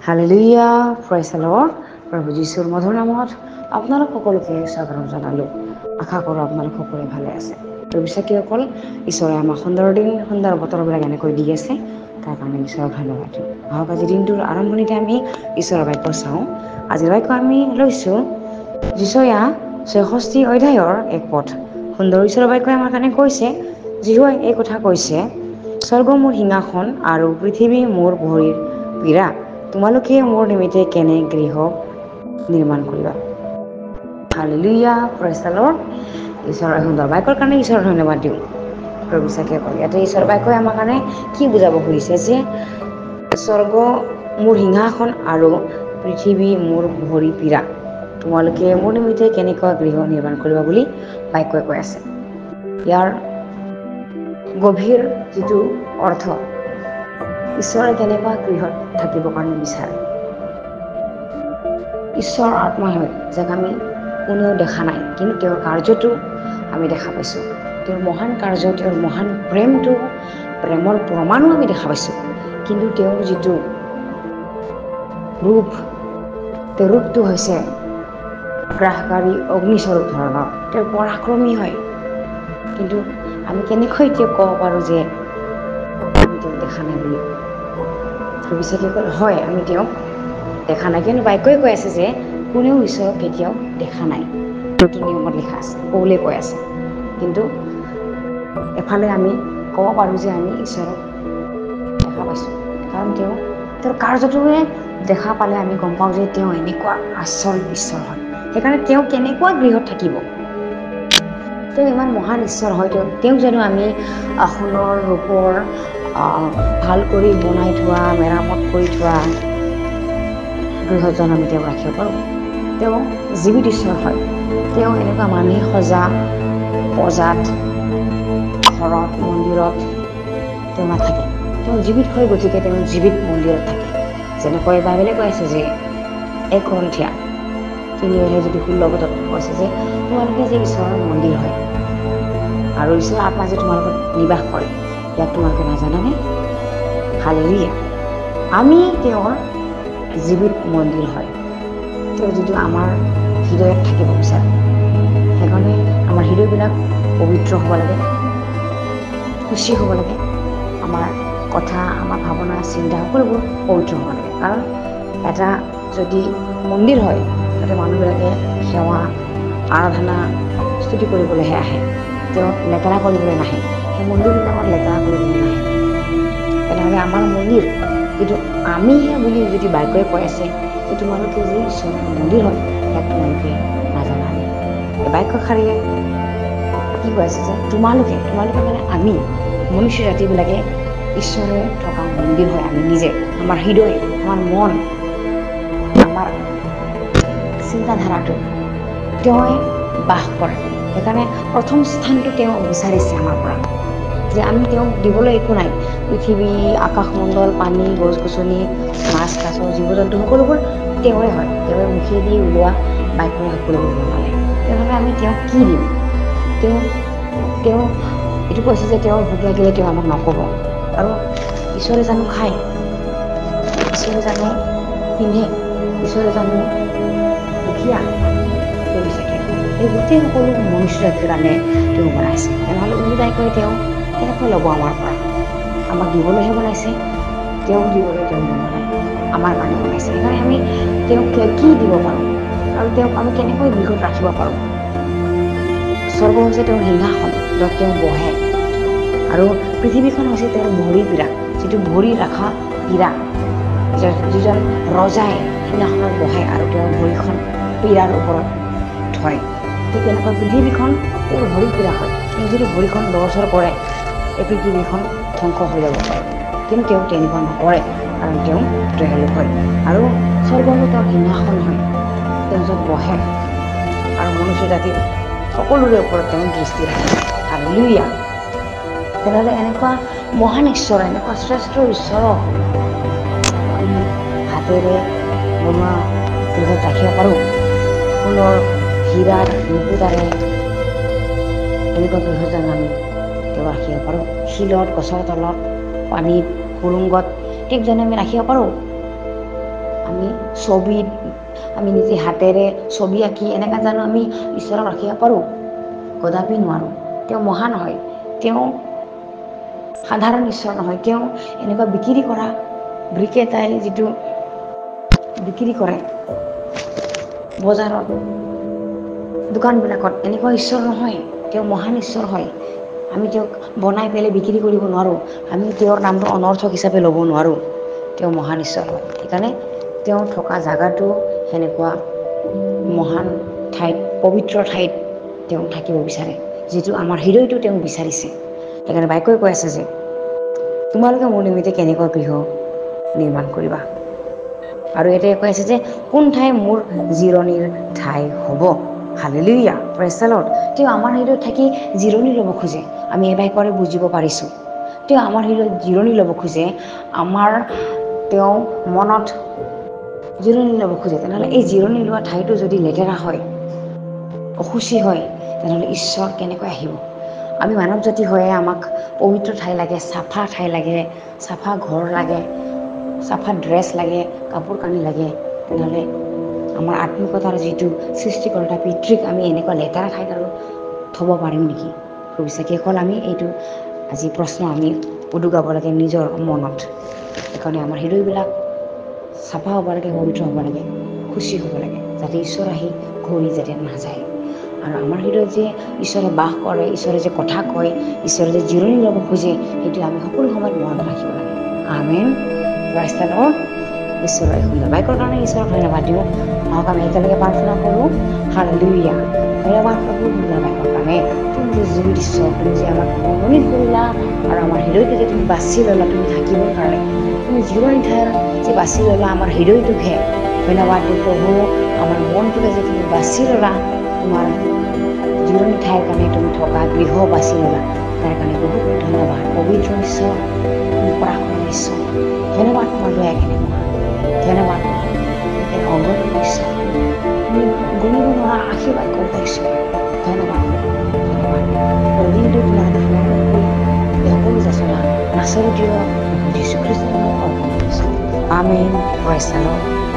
Hallelujah, praise the lord. প্ৰভু যীশুৰ মধুৰ নামত আপোনালোক সকলোকে স্বাগতম জনালোঁ। আশা কৰোঁ আপোনালোক সকলোৱে ভালে আছে। আৰু বিশ্বাসীসকল, ঈশ্বৰে আমাক সুন্দৰ দিন, সুন্দৰ বতৰবিলাক এনেকৈ দি আছে, তাৰ কাৰণে ঈশ্বৰক ধন্যবাদ দিওঁ। আহক আজি দিনটোৰ আৰম্ভণিতে আমি ঈশ্বৰৰ বাক্য চাওঁ। আজিৰ বাক্য আমি লৈছোঁ যিচয়া ৬৬ অধ্যায়ৰ এক পথ। সুন্দৰ ঈশ্বৰৰ বাক্যই আমাৰ কাৰণে কৈছে, যীশুৱে এই কথা কৈছে, স্বৰ্গ মোৰ সিংহাসন আৰু পৃথিৱী মোৰ ভৰিৰ পীৰা। তোমালোকে মোৰ নিমিত্তে কেনে গৃহ নিৰ্মাণ কৰিবা। Hallelujah, praise the lord. ঈশ্বৰৰ সুন্দৰ বাক্যৰ কাৰণে ঈশ্বৰৰ ধন্যবাদ দিওঁ। প্ৰভু বিশ্বাসীসকল, ইয়াতে ঈশ্বৰৰ বাক্যই আমাৰ কাৰণে কি বুজাব খুজিছে যে স্বৰ্গ মোৰ সিংহাসন আৰু পৃথিৱী মোৰ ভৰি পীৰা। তোমালোকে মোৰ নিমিত্তে কেনেকুৱা গৃহ নিৰ্মাণ কৰিবা বুলি বাক্যই কৈ আছে। ইয়াৰ গভীৰ যিটো অৰ্থ, ঈশ্বৰে কেনেকুৱা গৃহত থাকিবৰ কাৰণে বিচাৰে। ঈশ্বৰ আত্মা হয়, যাক আমি কোনেও দেখা নাই, কিন্তু তেওঁৰ কাৰ্যটো আমি দেখা পাইছোঁ। তেওঁৰ মহান কাৰ্য, তেওঁৰ মহান প্ৰেমটো, প্ৰেমৰ প্ৰমাণো আমি দেখা পাইছোঁ। কিন্তু তেওঁৰ যিটো ৰূপ, তেওঁৰ ৰূপটো হৈছে গ্ৰাসকাৰী অগ্নিস্বৰূপ ধৰণৰ। তেওঁ পৰাক্ৰমী হয়, কিন্তু আমি কেনেকৈ এতিয়া ক'ব পাৰোঁ যে আমি তেওঁক দেখা নাই বুলি। বিশ্বাসীসকল, হয়, আমি তেওঁক দেখা নাই, কিন্তু বাক্যই কৈ আছে যে কোনেও ঈশ্বৰক কেতিয়াও দেখা নাই। নতুন নিয়মত লিখা আছে, পৌলে কৈ আছে। কিন্তু এফালে আমি ক'ব পাৰোঁ যে আমি ঈশ্বৰক দেখা পাইছোঁ, কাৰণ তেওঁৰ কাৰ্যটোৱে দেখা পালে আমি গম পাওঁ যে তেওঁ এনেকুৱা আচল ঈশ্বৰ হয়। সেইকাৰণে তেওঁ কেনেকুৱা গৃহত থাকিব, তেওঁ ইমান মহান ঈশ্বৰ হয়। তেওঁক জানো আমি সোণৰ ৰূপৰ ভাল কৰি বনাই থোৱা, মেৰামত কৰি থোৱা গৃহত জানো আমি তেওঁক ৰাখিব পাৰোঁ? তেওঁ জীৱিত ঈশ্বৰ হয়। তেওঁ এনেকুৱা মানুহে সজা পজাত, ঘৰত, মন্দিৰত তেওঁ নাথাকে। তেওঁ জীৱিত হয়, গতিকে তেওঁ জীৱিত মন্দিৰত থাকে। যেনেকৈ বাইবেলে কৈ আছে যে ১ Corinthians 3:16 কৈছে যে তোমালোকে যে ঈশ্বৰৰ মন্দিৰ হয় আৰু ঈশ্বৰৰ আত্মা যে তোমালোকত নিবাস কৰে, ইয়াক তোমালোকে নাজানানে? হালেলুয়া। আমি তেওঁৰ জীৱিত মন্দিৰ হয়। তেওঁ যিটো আমাৰ হৃদয়ত থাকিব বিচাৰে। সেইকাৰণে আমাৰ হৃদয়বিলাক পবিত্ৰ হ'ব লাগে, শুচি হ'ব লাগে। আমাৰ কথা, আমাৰ ভাৱনা, চিন্তা সকলোবোৰ পবিত্ৰ হ'ব লাগে। কাৰণ এটা যদি মন্দিৰ হয়, তাতে মানুহবিলাকে সেৱা, আৰাধনা, স্তুতি কৰিবলৈহে আহে। তেওঁ লেতেৰা কৰিবলৈ নাহে। সেই মন্দিৰবিলাকত লেতেৰা কৰিবলৈ নাহে। তেনেহ'লে আমাৰ মন্দিৰ যিটো আমিহে বুলি যদি বাক্যই কৈ আছে যে তোমালোকে যে ঈশ্বৰৰ মন্দিৰ হয়, ইয়াক তোমালোকে নাজানানে? এই বাক্যশাৰীয়ে কি কৈ আছে যে তোমালোকে মানে আমি মনুষ্য জাতিবিলাকে ঈশ্বৰে থকা মন্দিৰ হয়। আমি নিজে, আমাৰ হৃদয়, আমাৰ মন, আমাৰ চিন্তাধাৰাটো তেওঁৱে বাস কৰে। সেইকাৰণে প্ৰথম স্থানটো তেওঁ বিচাৰিছে আমাৰ পৰা, যে আমি তেওঁক দিবলৈ একো নাই। পৃথিৱী, আকাশমণ্ডল, পানী, গছ গছনি, মাছ কাছ, জীৱ জন্তু সকলোবোৰ তেওঁৰে হয়। তেওঁৱে মুখেদি ওলোৱা বাক্যৰে সকলোবোৰ বনালে। তেনেহ'লে আমি তেওঁক কি দিম? তেওঁ এইটো কৈছে যে তেওঁৰ ভোক লাগিলে তেওঁ আমাক নক'ব। আৰু ঈশ্বৰে জানো খায়? ঈশ্বৰে জানো পিন্ধে? ঈশ্বৰে জানো দুখীয়া? এই গোটেই সকলো মনুষ্য জাতিৰ কাৰণে তেওঁ বনাইছে। তেনেহ'লে উলুদাইকৈ তেওঁ কেনেকৈ ল'ব আমাৰ পৰা? আমাক দিবলৈহে বনাইছে। তেওঁক দিবলৈ তেওঁ নবনায়, আমাৰ কাৰণে বনাইছে। সেইকাৰণে আমি তেওঁক কি দিব পাৰোঁ আৰু তেওঁক আমি কেনেকৈ গৃহত ৰাখিব পাৰোঁ? স্বৰ্গ হৈছে তেওঁৰ সিংহাসন, য'ত তেওঁ বহে, আৰু পৃথিৱীখন হৈছে তেওঁৰ ভৰি পীৰা, যিটো ভৰি ৰখা পীৰা, যিজন ৰজাই সিংহাসনত বহে আৰু তেওঁৰ ভৰিখন পীৰাৰ ওপৰত থয়। ঠিক তেনেকৈ পৃথিৱীখন তেওঁৰ ভৰি পীৰা হয়। কিন্তু যদি ভৰিখন লৰচৰ কৰে, এই পৃথিৱীখন ধ্বংস হৈ যাব পাৰে। কিন্তু তেওঁ তেনেকুৱা নকৰে, কাৰণ তেওঁ দয়ালু হয়। আৰু স্বৰ্গ তেওঁৰ সিংহাসন হয়, তেওঁ য'ত বহে আৰু মনুষ্য জাতিৰ সকলোৰে ওপৰত তেওঁ দৃষ্টি ৰাখে। হালেলুয়া। তেনেহ'লে এনেকুৱা মহান ঈশ্বৰ, এনেকুৱা শ্ৰেষ্ঠ ঈশ্বৰক আমি হাতেৰে বনোৱা গৃহত ৰাখিব পাৰোঁ? সোণৰ, হীৰাৰ, মুকুতাৰে এনেকুৱা গৃহ যেন আমি তেওঁ ৰাখিব পাৰোঁ? শিলত, গছৰ তলত, পানীত, সুৰুংগত ঠিক যেনে আমি ৰাখিব পাৰোঁ? আমি ছবি আমি নিজে হাতেৰে ছবি আঁকি এনেকৈ জানো আমি ঈশ্বৰক ৰাখিব পাৰোঁ? কদাপি নোৱাৰোঁ। তেওঁ মহান হয়, তেওঁ সাধাৰণ ঈশ্বৰ নহয়, তেওঁ এনেকুৱা বিক্ৰী কৰা বিক্ৰেতাই যিটো বিক্ৰী কৰে বজাৰত দোকানবিলাকত, এনেকুৱা ঈশ্বৰ নহয়, তেওঁ মহান ঈশ্বৰ হয়। আমি তেওঁক বনাই পেলাই বিক্ৰী কৰিব নোৱাৰোঁ, আমি তেওঁৰ নামটো অনৰ্থক হিচাপে ল'ব নোৱাৰোঁ। তেওঁ মহান ঈশ্বৰ হয়। সেইকাৰণে তেওঁ থকা জেগাটো সেনেকুৱা মহান ঠাইত, পবিত্ৰ ঠাইত তেওঁ থাকিব বিচাৰে, যিটো আমাৰ হৃদয়টো তেওঁ বিচাৰিছে। সেইকাৰণে বাক্যই কৈ আছে যে তোমালোকে মোৰ নিমিত্তে কেনেকুৱা গৃহ নিৰ্মাণ কৰিবা। আৰু এতিয়া কৈ আছে যে কোন ঠাই মোৰ জিৰণিৰ ঠাই হ'ব। Hallelujah, praise the lord. তেওঁ আমাৰ হৃদয়ত থাকি জিৰণি ল'ব খোজে। আমি এই বাক্যৰে বুজিব পাৰিছোঁ। তেওঁ আমাৰ হৃদয়ত জিৰণি ল'ব খোজে, আমাৰ তেওঁ মনত জিৰণি ল'ব খোজে। তেনেহ'লে এই জিৰণি লোৱা ঠাইটো যদি লেতেৰা হয়, অশুচি হয়, তেনেহ'লে ঈশ্বৰ কেনেকৈ আহিব? আমি মানৱ জাতি হৈয়ে আমাক পবিত্ৰ ঠাই লাগে, চাফা ঠাই লাগে, চাফা ঘৰ লাগে, চাফা ড্ৰেছ লাগে, কাপোৰ কানি লাগে। তেনেহ'লে আমাৰ আত্মিকতাৰ যিটো সৃষ্টিকৰ্তা পিতৃক আমি এনেকুৱা লেতেৰা ঠাইত আৰু থ'ব পাৰিম নেকি? ভৱিষ্যতসকল আমি এইটো আজি প্ৰশ্ন আমি উদুগাব লাগে নিজৰ মনত। সেইকাৰণে আমাৰ হৃদয়বিলাক চাফা হ'ব লাগে, পবিত্ৰ হ'ব লাগে, খুচি হ'ব লাগে, যাতে ঈশ্বৰ আহি ঘূৰি যাতে নাযায়। আৰু আমাৰ হৃদয়ত যে ঈশ্বৰে বাস কৰে, ঈশ্বৰে যে কথা কয়, ঈশ্বৰে যে জিৰণি ল'ব খোজে, সেইটো আমি সকলো সময়ত মনত ৰাখিব লাগে। আমেন, প্ৰেজ দ্য লৰ্ড। ঈশ্বৰৰ এই সুন্দৰ বাক্যৰ কাৰণে ঈশ্বৰক ধন্যবাদ দিওঁ। আহক আমি একেলগে প্ৰাৰ্থনা কৰোঁ। হালেলুয়া, ধন্যবাদ প্ৰভু সুন্দৰ বাক্যৰ কাৰণে। তুমি যে জুই দিছ, তুমি যে আমাক মনোনীত কৰিলা, আৰু আমাৰ হৃদয়টো যে তুমি বাছি ল'লা তুমি থাকিবৰ কাৰণে, তুমি জিৰণি ঠাইৰ যে বাছি ল'লা আমাৰ হৃদয়টোকহে। ধন্যবাদ দিওঁ প্ৰভু, আমাৰ মনটোকে যে তুমি বাছি ল'লা, তোমাৰ জিৰণি ঠাইৰ কাৰণে তুমি থকা গৃহ বাছি ল'লা, তাৰ কাৰণে বহুত ধন্যবাদ। পবিত্ৰ ঈশ্বৰ, তুমি পৰাক্ৰমী ঈশ্বৰ, ধন্যবাদ। তোমাৰ দয়া কেনেকুৱা, ধন্যবাদ। তুমি অগণিত ঈশ্বৰ, তুমি গণিব নোৱাৰা আশীৰ্বাদ কৰি ঈশ্বৰ, ধন্যবাদ, ধন্যবাদ। দিনটো তোমাৰ হাতত সমৰ্পণ কৰি এই সকলো যাচনা নাচৰতীয় যীশু খ্ৰীষ্টৰ নামত অৰ্পণ কৰিছোঁ। আমেন, প্ৰেজ দ্য লৰ্ড।